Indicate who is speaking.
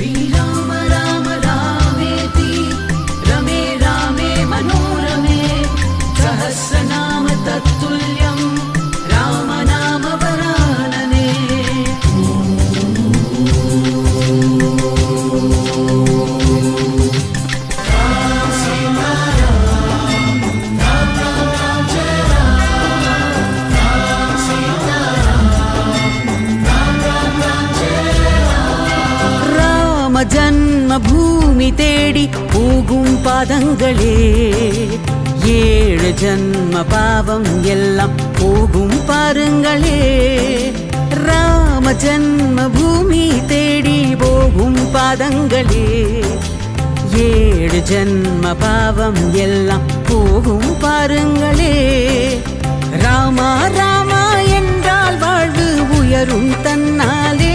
Speaker 1: श्रीराम राम रामेति रमे रामे मनोरमे सहस्रनाम तत्तुल्यं रामनाम वरानने। ஜன்ம பூமி தேடி போகும் பாதங்களே, 7 ஜன்ம பாவம் எல்லாம் போகும் பாருங்களே. ராம ஜன்ம பூமி தேடி போகும் பாதங்களே, 7 ஜன்ம பாவம் எல்லாம் போகும் பாருங்களே. ராமா ராமா என்றால் வாழ்வு உயரும் தன்னாலே,